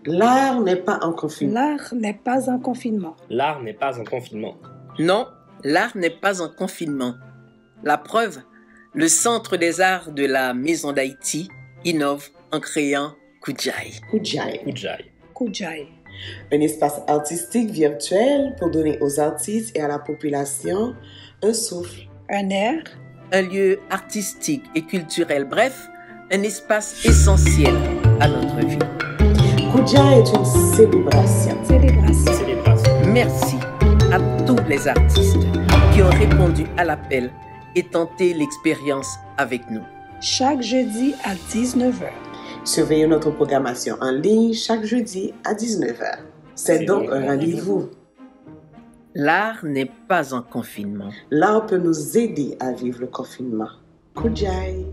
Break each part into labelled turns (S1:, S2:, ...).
S1: L'art n'est pas en confinement.
S2: L'art n'est pas en confinement.
S3: L'art n'est pas en confinement.
S4: Non, l'art n'est pas en confinement. La preuve, le Centre des arts de la Maison d'Haïti innove en créant Kudjai.
S1: Kudjai.
S3: Kudjai.
S2: Kudjai.
S1: Un espace artistique virtuel pour donner aux artistes et à la population un souffle.
S2: Un air.
S4: Un lieu artistique et culturel, bref, un espace essentiel à notre vie.
S1: Kudjai est une célébration.
S4: Merci à tous les artistes qui ont répondu à l'appel et tenté l'expérience avec nous.
S2: Chaque jeudi à 19h.
S1: Surveillez notre programmation en ligne chaque jeudi à 19h. C'est donc un rendez-vous.
S4: L'art n'est pas en confinement.
S1: L'art peut nous aider à vivre le confinement. Kudjai.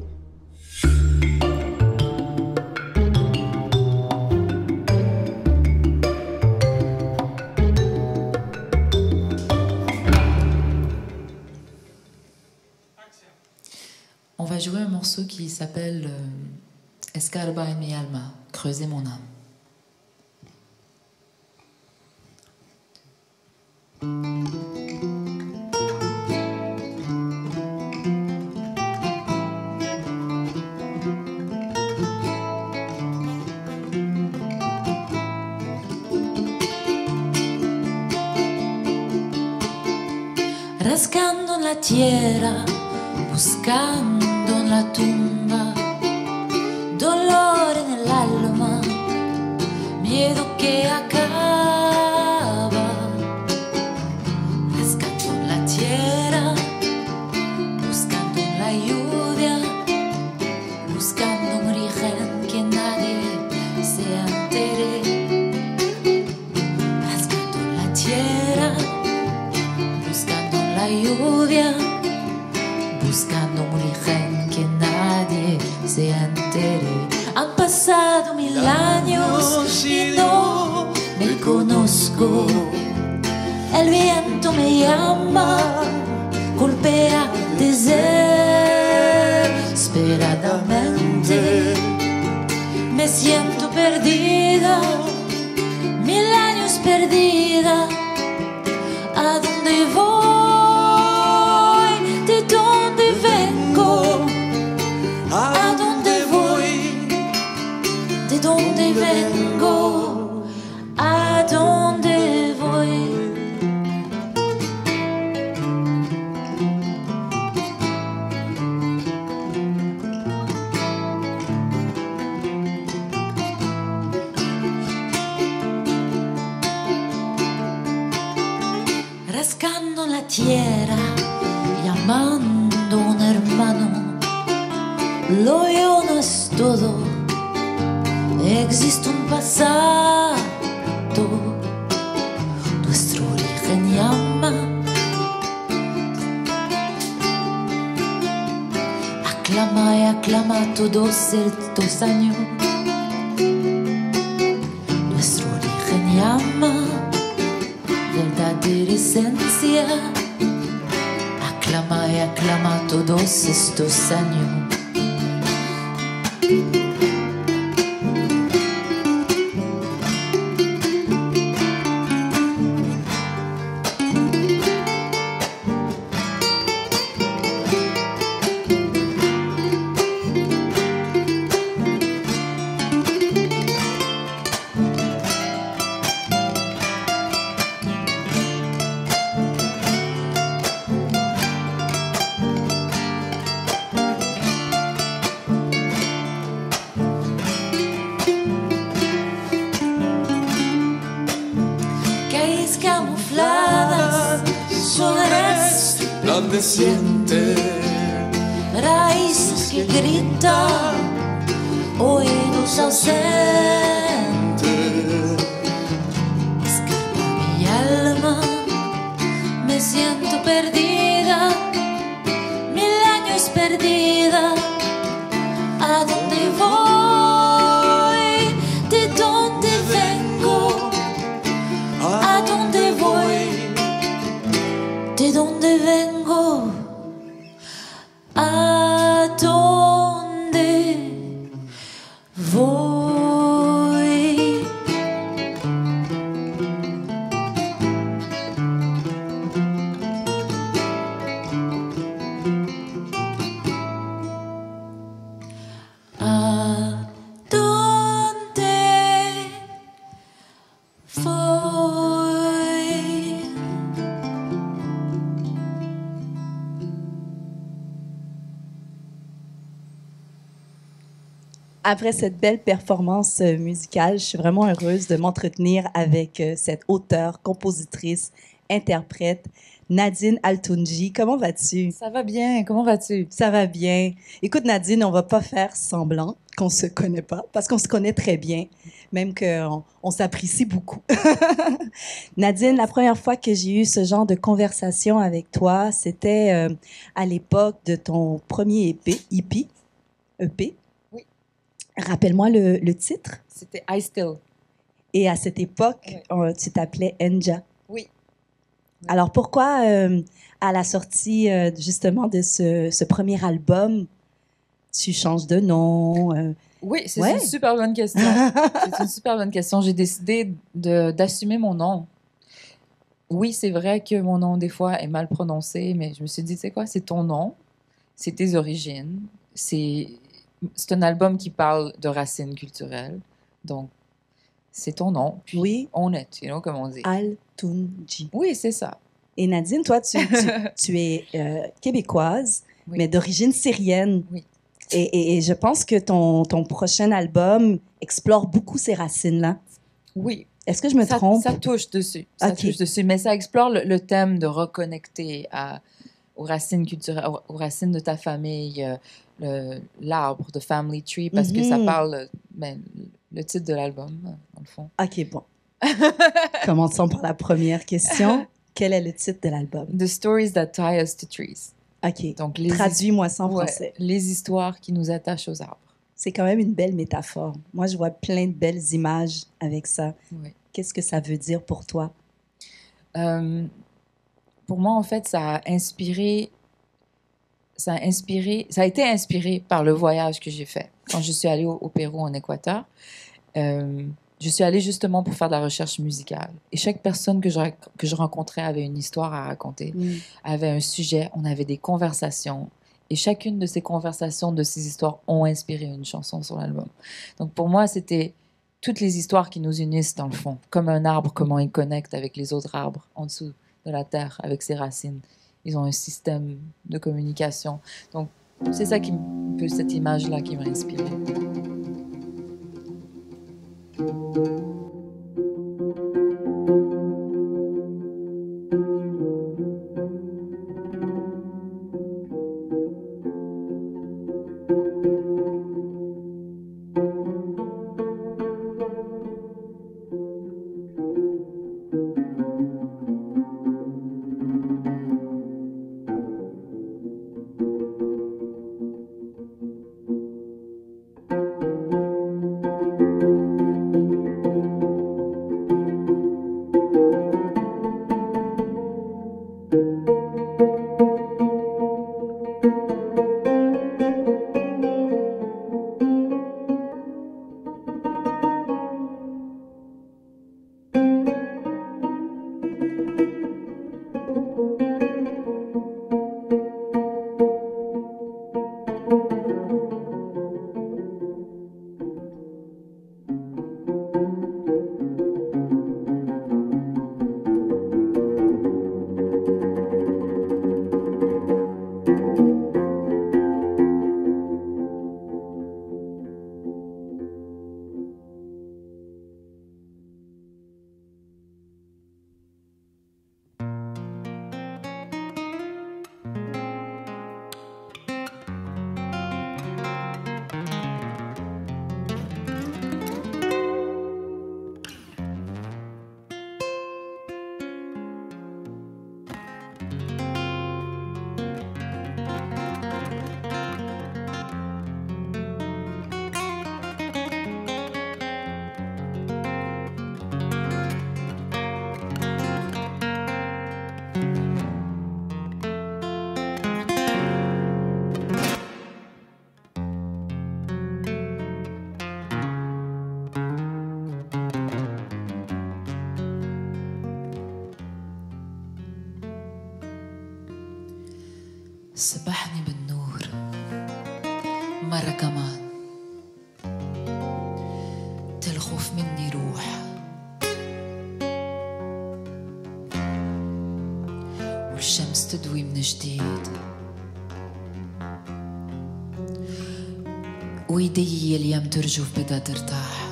S5: On va jouer un morceau qui s'appelle Escarba en mi alma, creuser mon âme. Rascando la tierra, buscando en la tumba, dolor en el alma, miedo que acaba. Rascando la tierra, buscando la lluvia, buscando un origen que nadie se entere. Rascando la tierra, buscando la lluvia, buscando un origen que nadie se entere. Han pasado 1000 años y no me conozco. El viento me llama, golpea desesperadamente. Me siento perdida, 1000 años perdida. ¿A dónde voy? ¿De dónde vengo? ¿A dónde voy? ¿De dónde vengo? ¿A dónde voy? Rascando la tierra, llamando a un hermano. Lo yo no es todo, existe un pasado. Nuestro origen llama. Aclama y aclama todos estos años. Nuestro origen llama. Verdadera esencia, aclama y aclama todos estos años. Camufladas, soledades
S6: resplandeciente,
S5: raíces que gritan, oídos ausentes. Escarba mi alma, me siento perdida, 1000 años perdida. ¿A dónde voy? ¿De dónde vengo? ¿A dónde voy? ¿De dónde vengo? ¿A dónde voy?
S3: Après cette belle performance musicale, je suis vraiment heureuse de m'entretenir avec cette auteure, compositrice, interprète, Nadine Altounji. Comment vas-tu?
S7: Ça va bien, comment vas-tu?
S3: Ça va bien. Écoute, Nadine, on va pas faire semblant qu'on se connaît pas, parce qu'on se connaît très bien, même qu'on s'apprécie beaucoup. Nadine, la première fois que j'ai eu ce genre de conversation avec toi, c'était à l'époque de ton premier EP.
S7: Oui.
S3: Rappelle-moi le titre.
S7: C'était I Still.
S3: Et à cette époque, tu t'appelais Enja.
S7: Oui.
S3: Alors pourquoi, à la sortie justement de ce premier album, tu changes de nom?
S7: Oui, c'est une super bonne question. C'est une super bonne question. J'ai décidé d'assumer mon nom. Oui, c'est vrai que mon nom, des fois, est mal prononcé, mais je me suis dit, tu sais quoi, c'est ton nom, c'est tes origines, c'est un album qui parle de racines culturelles, donc c'est ton nom, puis
S3: oui.
S7: Own it, comme on dit.
S3: Altounji.
S7: Oui, c'est ça.
S3: Et Nadine, toi, tu es québécoise,
S7: oui.
S3: mais d'origine syrienne.
S7: Oui.
S3: Et je pense que ton prochain album explore beaucoup ces racines-là.
S7: Oui.
S3: Est-ce que je me trompe?
S7: Ça touche dessus. Ça touche dessus, mais ça explore le thème de reconnecter aux racines culturelles, aux racines de ta famille, l'arbre, the family tree, parce que ça parle, le titre de l'album, dans le fond.
S3: OK, bon. Commençons par la première question. Quel est le titre de l'album?
S7: The Stories That Tie Us to Trees.
S3: OK.
S7: Donc,
S3: traduis-moi ça en français.
S7: Les histoires qui nous attachent aux arbres.
S3: C'est quand même une belle métaphore. Moi, je vois plein de belles images avec ça.
S7: Oui.
S3: Qu'est-ce que ça veut dire pour toi?
S7: Pour moi, en fait, ça a été inspiré par le voyage que j'ai fait. Quand je suis allée au Pérou, en Équateur, je suis allée justement pour faire de la recherche musicale. Et chaque personne que je rencontrais avait une histoire à raconter, avait un sujet, on avait des conversations. Et chacune de ces conversations, de ces histoires, ont inspiré une chanson sur l'album. Donc pour moi, c'était toutes les histoires qui nous unissent dans le fond. Comme un arbre, comment il connecte avec les autres arbres en dessous de la terre, avec ses racines. Ils ont un système de communication. Donc c'est ça cette image-là qui m'a inspirée.
S5: سبحني بالنور مرة كمان تلخف مني روح والشمس تدوي من جديد ويدي اليوم ترجف بدها ترتاح.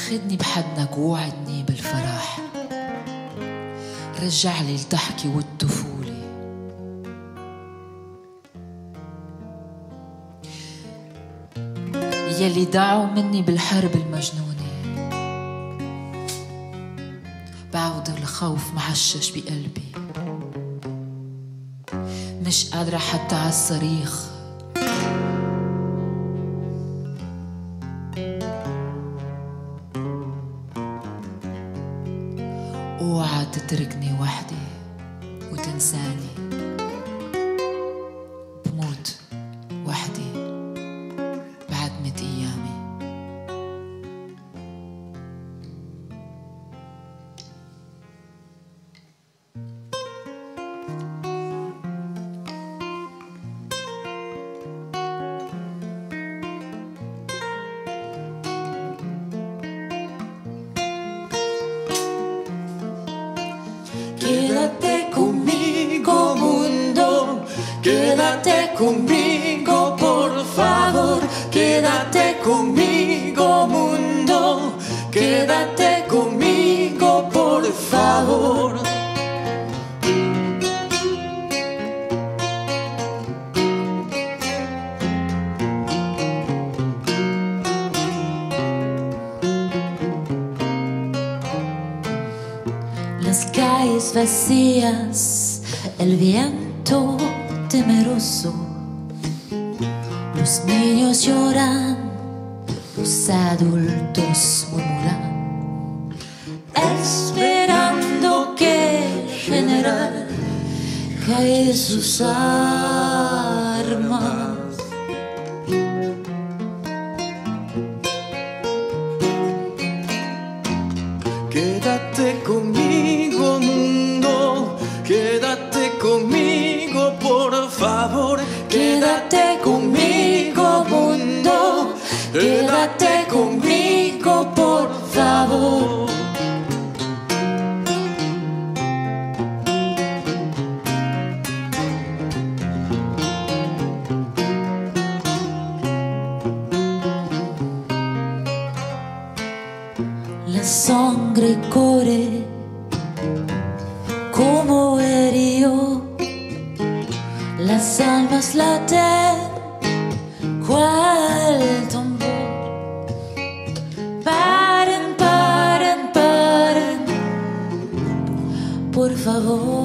S5: خدني بحضنك ووعدني بالفرح، رجعلي الضحكة والطفولة. يلي ضاعوا مني بالحرب المجنونة، بعود الخوف معشش بقلبي، مش قادرة حتى عالصريخ. اوعى تتركني وحدي وتنساني، بموت وحدي بعد 100 أيامي. Quédate conmigo, mundo, quédate conmigo, por favor. Quédate conmigo, mundo, quédate conmigo, por favor. Las calles vacías, el viento temeroso, los niños lloran, los adultos murmuran, esperando que el general caiga de sus armas.
S6: Quédate conmigo, mundo, quédate conmigo, por favor.
S5: Quédate conmigo, mundo, quédate conmigo, por favor. La sangre corre como el río, las almas laten cual tambor. Paren, paren, paren, por favor.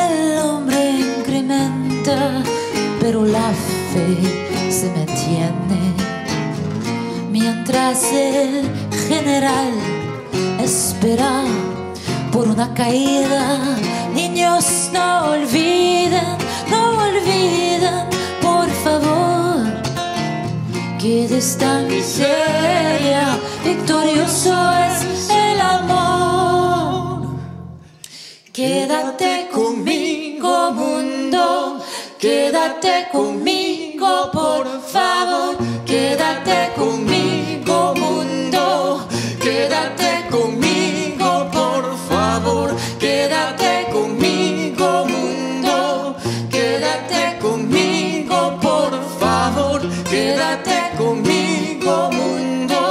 S5: El hombre incrementa, pero la fe se mantiene. Mientras el general espera por una caída, niños no olviden, por favor, que de esta miseria victorioso es el amor. Quédate conmigo, mundo, quédate conmigo, por favor. Quédate conmigo, mundo, quédate conmigo, por favor. Quédate conmigo, mundo, quédate conmigo, por favor. Quédate conmigo, mundo,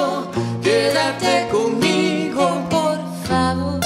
S5: quédate conmigo, por favor.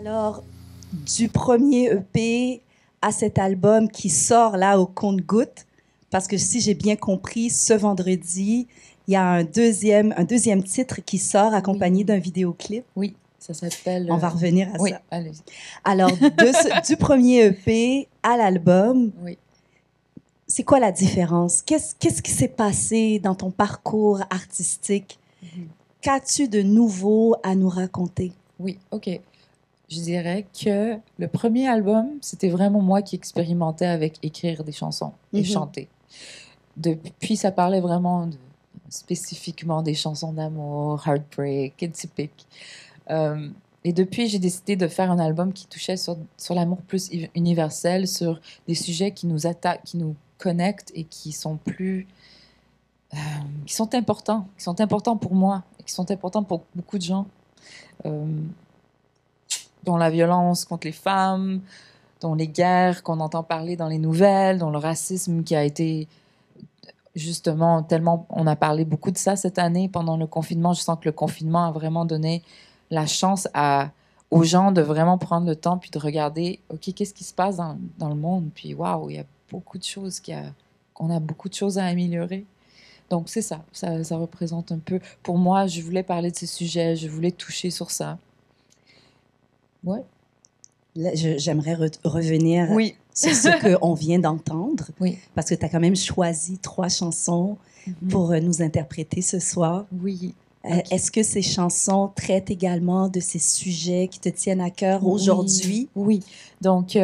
S3: Alors, du premier EP à cet album qui sort là au compte-gouttes, parce que si j'ai bien compris, ce vendredi, il y a un deuxième titre qui sort accompagné d'un vidéoclip.
S7: Oui, ça s'appelle...
S3: On va revenir à
S7: oui,
S3: ça.
S7: allez-y.
S3: Alors, du premier EP à l'album,
S7: Oui.
S3: c'est quoi la différence? Qu'est-ce qui s'est passé dans ton parcours artistique? Qu'as-tu de nouveau à nous raconter?
S7: Oui, OK. Je dirais que le premier album, c'était vraiment moi qui expérimentais avec écrire des chansons et chanter. Puis, ça parlait vraiment spécifiquement des chansons d'amour, heartbreak, typique. Et depuis, j'ai décidé de faire un album qui touchait sur l'amour plus universel, sur des sujets qui nous attaquent, qui nous connectent et qui sont plus... qui sont importants pour moi et qui sont importants pour beaucoup de gens. Dont la violence contre les femmes, dont les guerres qu'on entend parler dans les nouvelles, dont le racisme qui a été justement tellement... On a parlé beaucoup de ça cette année pendant le confinement. Je sens que le confinement a vraiment donné la chance aux gens de vraiment prendre le temps puis de regarder, OK, qu'est-ce qui se passe dans le monde? Puis, waouh, il y a beaucoup de choses qu'on a beaucoup de choses à améliorer. Donc, c'est ça représente un peu... Pour moi, je voulais parler de ces sujets, je voulais toucher sur ça. Ouais.
S3: Là, j'aimerais revenir
S7: Oui.
S3: sur ce qu'on vient d'entendre,
S7: Oui.
S3: parce que tu as quand même choisi 3 chansons pour nous interpréter ce soir.
S7: Oui. Okay.
S3: Est-ce que ces chansons traitent également de ces sujets qui te tiennent à cœur aujourd'hui?
S7: Oui. Donc,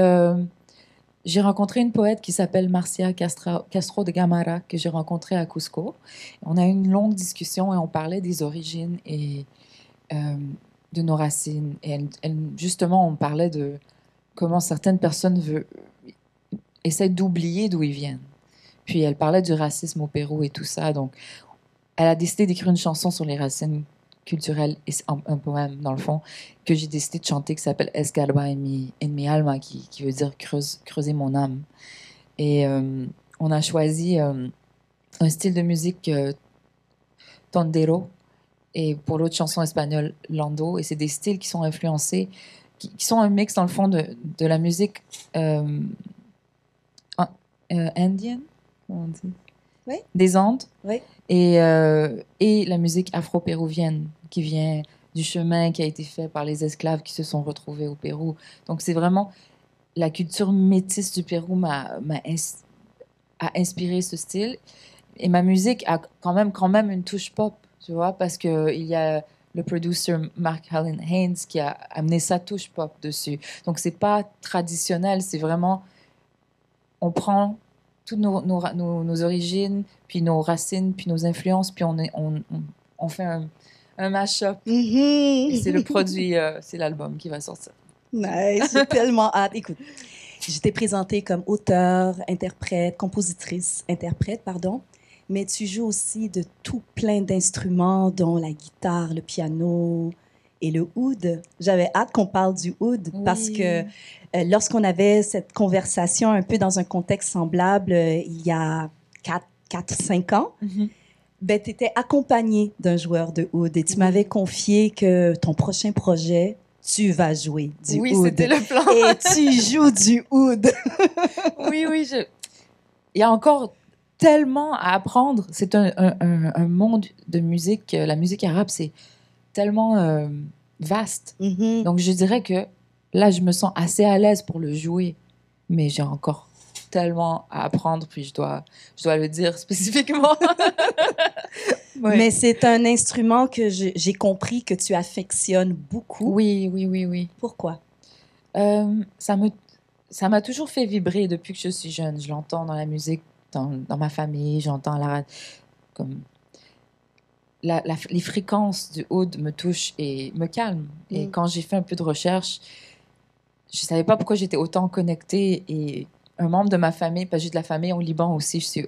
S7: j'ai rencontré une poète qui s'appelle Marcia Castro de Gamara, que j'ai rencontrée à Cusco. On a eu une longue discussion et on parlait des origines et de nos racines. Et justement, on parlait de comment certaines personnes essaient d'oublier d'où ils viennent. Puis elle parlait du racisme au Pérou et tout ça. Donc, elle a décidé d'écrire une chanson sur les racines culturelles, et un poème, dans le fond, que j'ai décidé de chanter, qui s'appelle Escarba en mi alma, qui veut dire creuser mon âme. Et on a choisi un style de musique tondero, et pour l'autre chanson espagnole, Lando. Et c'est des styles qui sont influencés, qui sont un mix, dans le fond, de la musique indienne, comment on dit?
S3: Oui.
S7: Des Andes.
S3: Oui.
S7: Et la musique afro-péruvienne qui vient du chemin qui a été fait par les esclaves qui se sont retrouvés au Pérou. Donc, c'est vraiment la culture métisse du Pérou a inspiré ce style. Et ma musique a quand même une touche pop, tu vois, parce qu'il y a le producer Mark Allen Haynes qui a amené sa touche pop dessus. Donc, c'est pas traditionnel, c'est vraiment... On prend toutes nos origines, puis nos racines, puis nos influences, puis on fait un mash-up. Et c'est le produit, c'est l'album qui va sortir.
S3: Nice, j'ai tellement hâte. Écoute, je t'ai présentée comme auteure, compositrice-interprète, mais tu joues aussi de tout plein d'instruments, dont la guitare, le piano et le oud. J'avais hâte qu'on parle du oud, parce que lorsqu'on avait cette conversation un peu dans un contexte semblable, il y a 4-5 ans, ben, tu étais accompagnée d'un joueur de oud et tu m'avais confié que ton prochain projet, tu vas jouer du oud.
S7: Oui, c'était le plan.
S3: Et tu joues du oud.
S7: Oui. Il y a encore tellement à apprendre. C'est un monde de musique. La musique arabe, c'est tellement vaste. Donc, je dirais que là, je me sens assez à l'aise pour le jouer. Mais j'ai encore tellement à apprendre, puis je dois le dire spécifiquement. Ouais.
S3: Mais c'est un instrument que j'ai compris que tu affectionnes beaucoup.
S7: Oui.
S3: Pourquoi?
S7: Ça m'a toujours fait vibrer depuis que je suis jeune. Je l'entends dans la musique, dans ma famille, j'entends comme les fréquences du oud me touchent et me calment. Et quand j'ai fait un peu de recherche, je savais pas pourquoi j'étais autant connectée. Et un membre de ma famille, parce que j'ai de la famille au Liban aussi, je suis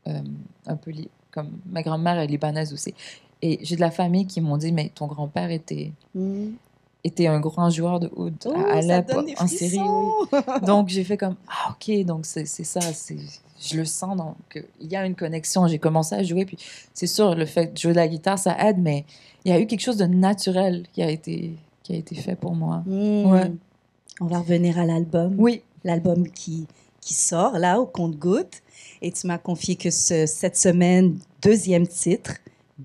S7: un peu comme ma grand-mère est libanaise aussi. Et j'ai de la famille qui m'ont dit, mais ton grand-père était un grand joueur de oud à Alep, en Syrie. Oui. Donc, j'ai fait comme, OK, donc c'est ça, je le sens, donc il y a une connexion. J'ai commencé à jouer, puis c'est sûr, le fait de jouer de la guitare, ça aide, mais il y a eu quelque chose de naturel qui qui a été fait pour moi.
S3: Ouais. On va revenir à l'album.
S7: Oui.
S3: L'album qui sort là au compte-gouttes. Et tu m'as confié que cette semaine, 2e titre,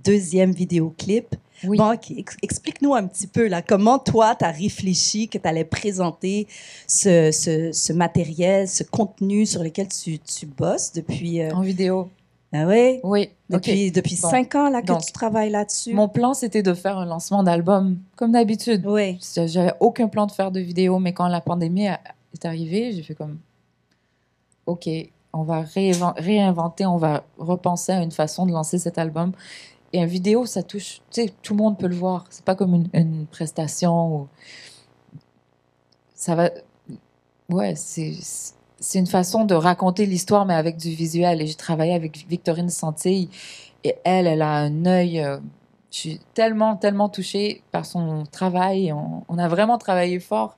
S3: 2e vidéoclip.
S7: Oui.
S3: Bon, OK. Explique-nous un petit peu, là, comment toi, tu as réfléchi que tu allais présenter ce matériel, ce contenu sur lequel tu bosses depuis...
S7: En vidéo.
S3: Ah ouais?
S7: Oui.
S3: Depuis
S7: Bon.
S3: 5 ans là, que
S7: Donc,
S3: tu travailles là-dessus?
S7: Mon plan, c'était de faire un lancement d'album, comme d'habitude.
S3: Oui.
S7: J'avais aucun plan de faire de vidéo, mais quand la pandémie est arrivée, j'ai fait comme... OK, on va réinventer, on va repenser à une façon de lancer cet album. Et une vidéo, ça touche... Tu sais, tout le monde peut le voir. C'est pas comme une prestation où... Ça va... Ouais, c'est une façon de raconter l'histoire, mais avec du visuel. Et j'ai travaillé avec Victorine Santille. Et elle a un œil... je suis tellement, tellement touchée par son travail. On a vraiment travaillé fort.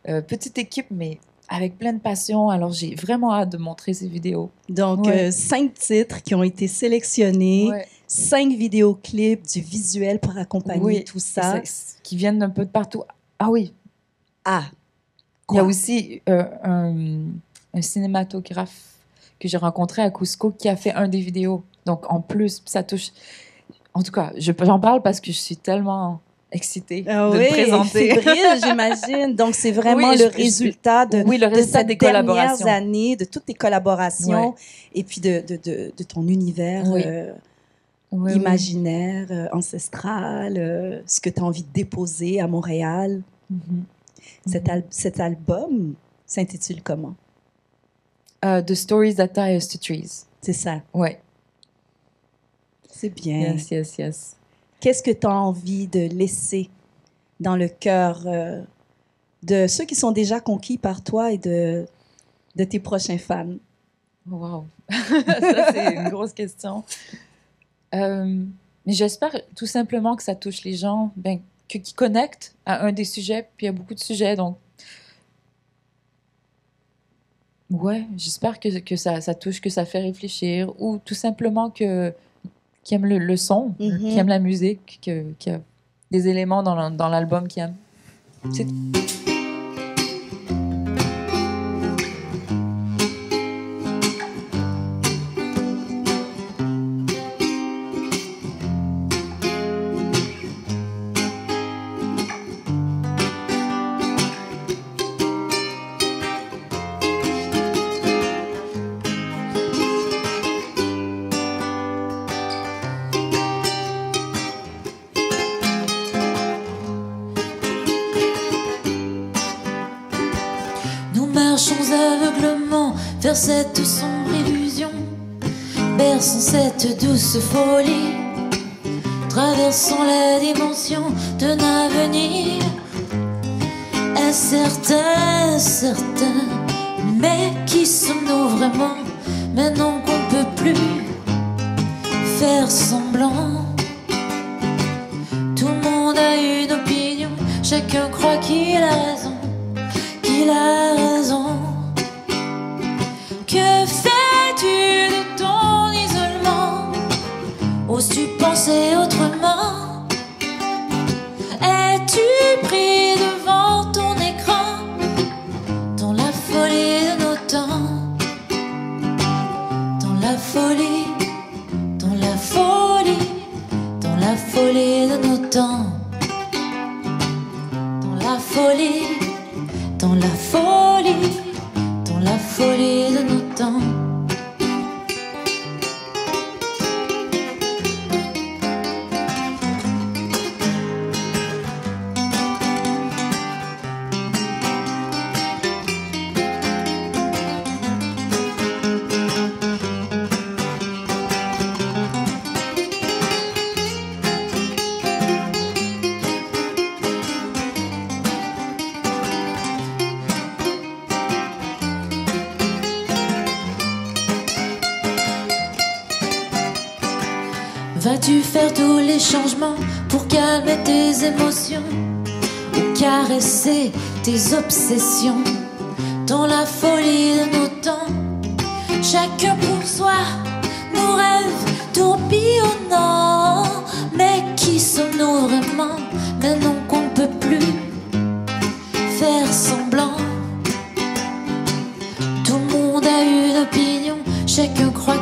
S7: Petite équipe, mais avec pleine passion. Alors, j'ai vraiment hâte de montrer ces vidéos.
S3: Donc, 5 titres qui ont été sélectionnés,
S7: Ouais.
S3: 5 vidéoclips, du visuel pour accompagner tout ça.
S7: Qui viennent d'un peu de partout. Ah oui,
S3: Ah!
S7: il y a aussi un cinématographe que j'ai rencontré à Cusco qui a fait un des vidéos. Donc, en plus, ça touche... En tout cas, j'en parle parce que je suis tellement excitée de
S3: oui,
S7: le présenter.
S3: fébrile, j'imagine. Donc, c'est vraiment
S7: Oui,
S3: le résultat de,
S7: oui, le résultat
S3: de
S7: des
S3: ces dernières
S7: collaborations.
S3: années, de toutes tes collaborations, et puis de ton univers
S7: Oui,
S3: imaginaire, ancestral, ce que tu as envie de déposer à Montréal.
S7: Mhm.
S3: Cet album s'intitule comment?
S7: The Stories That Tie Us to Trees.
S3: C'est ça.
S7: Oui.
S3: C'est bien.
S7: Yes.
S3: Qu'est-ce que tu as envie de laisser dans le cœur de ceux qui sont déjà conquis par toi et de tes prochains fans?
S7: Wow. Ça, c'est une grosse question. Mais j'espère tout simplement que ça touche les gens, qui connectent à un des sujets, puis il y a beaucoup de sujets, donc... Ouais, j'espère que ça touche, que ça fait réfléchir, ou tout simplement qui aiment le son, qui aiment la musique, qu'il y a des éléments dans l'album qu'ils aiment. C'est...
S5: Marchons aveuglement vers cette sombre illusion, berçons cette douce folie, traversons la dimension d'un avenir incertain, certain. Mais qui sommes-nous vraiment, maintenant qu'on ne peut plus faire semblant? Tout le monde a une opinion, chacun croit qu'il a raison. Il a raison. Que fais-tu de ton isolement? Oses-tu penser autrement? Es-tu pris devant ton écran, dans la folie de nos temps? Dans la folie, dans la folie, dans la folie de nos temps. Dans la folie, dans la folie, dans la folie de nos temps. Vas-tu faire tous les changements pour calmer tes émotions ou caresser tes obsessions? Dans la folie de nos temps, chacun pour soi, nos rêves tourbillonnants. Mais qui sommes-nous vraiment, maintenant qu'on ne peut plus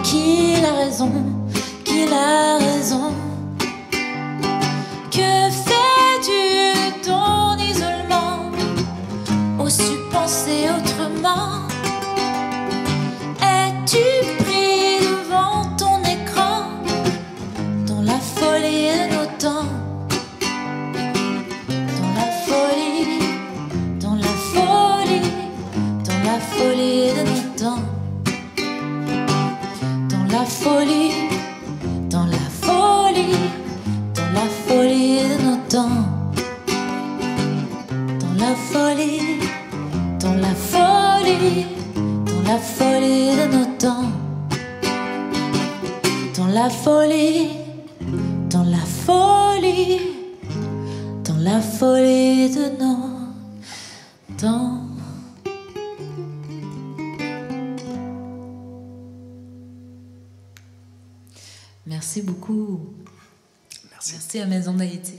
S5: qu'il a raison, qu'il a raison. Que fais-tu de ton isolement? Oses-tu penser autrement? Es-tu pris devant ton écran dans la folie de nos temps? Dans la folie, dans la folie, dans la folie de nos temps. Dans la folie, dans la folie, dans la folie de nos temps. Dans la folie, dans la folie, dans la folie de nos temps. Dans la folie, dans la folie, dans la folie de nos temps. Merci beaucoup.
S6: Merci.
S5: Merci à Maison d'Haïti.